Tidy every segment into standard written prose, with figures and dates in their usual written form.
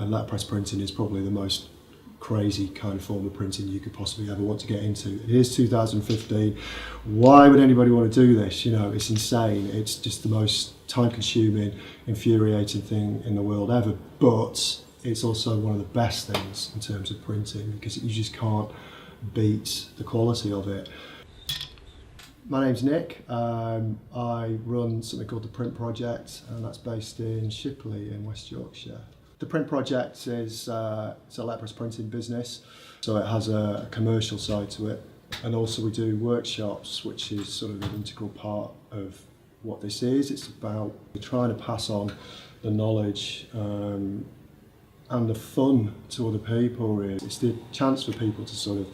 and letterpress printing is probably the most crazy kind of form of printing you could possibly ever want to get into. It is 2015. Why would anybody want to do this? You know, it's insane. It's just the most time-consuming, infuriating thing in the world ever. But it's also one of the best things in terms of printing, because you just can't beat the quality of it. My name's Nick. I run something called the Print Project, and that's based in Shipley in West Yorkshire. The Print Project is it's a letterpress printing business, so it has a commercial side to it, and also we do workshops, which is sort of an integral part of what this is. It's about trying to pass on the knowledge and the fun to other people, really. It's the chance for people to sort of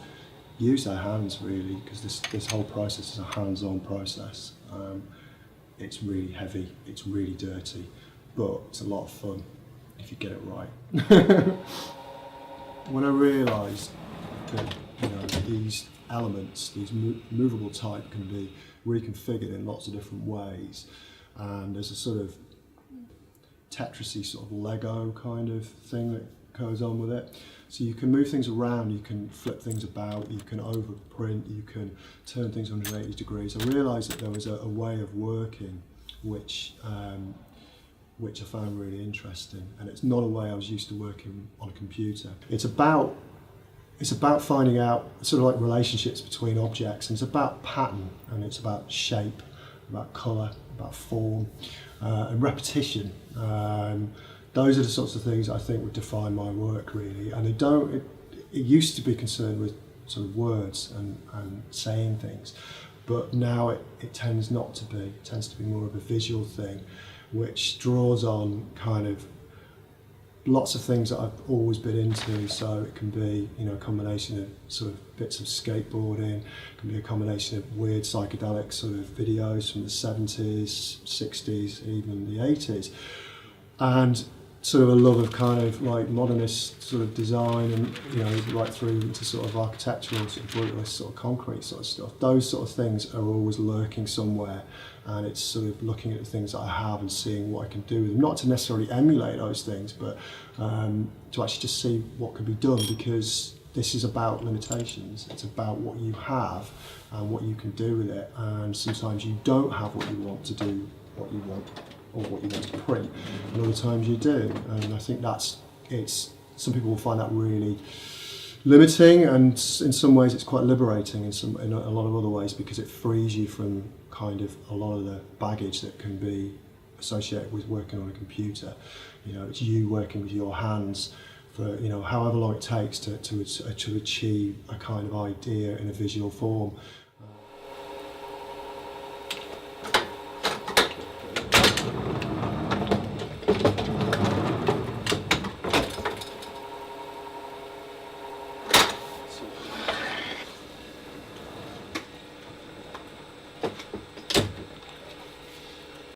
use their hands, really, because this whole process is a hands-on process. It's really heavy, it's really dirty, but it's a lot of fun if you get it right. When I realised that, you know, these elements, these movable type, can be reconfigured in lots of different ways, and there's a sort of Tetris-y sort of Lego kind of thing that goes on with it. So you can move things around, you can flip things about, you can overprint, you can turn things 180 degrees. I realised that there was a way of working which I found really interesting, and it's not a way I was used to working on a computer. It's about finding out sort of like relationships between objects, and it's about pattern, and it's about shape, about colour, about form, and repetition. Those are the sorts of things I think would define my work, really. And it used to be concerned with sort of words and saying things, but now it tends not to be. It tends to be more of a visual thing, which draws on kind of lots of things that I've always been into. So it can be, you know, a combination of sort of bits of skateboarding, it can be a combination of weird psychedelic sort of videos from the 70s, 60s, even the 80s. And sort of a love of kind of like modernist sort of design, and, you know, right through to sort of architectural, sort of brutalist, sort of concrete sort of stuff. Those sort of things are always lurking somewhere, and it's sort of looking at the things that I have and seeing what I can do with them. Not to necessarily emulate those things, but to actually just see what can be done, because this is about limitations. It's about what you have and what you can do with it, and sometimes you don't have what you want to do what you want, or what you want to print, and other times you do. And I think some people will find that really limiting, and in some ways it's quite liberating in a lot of other ways, because it frees you from kind of a lot of the baggage that can be associated with working on a computer. You know, it's you working with your hands for, you know, however long it takes to achieve a kind of idea in a visual form.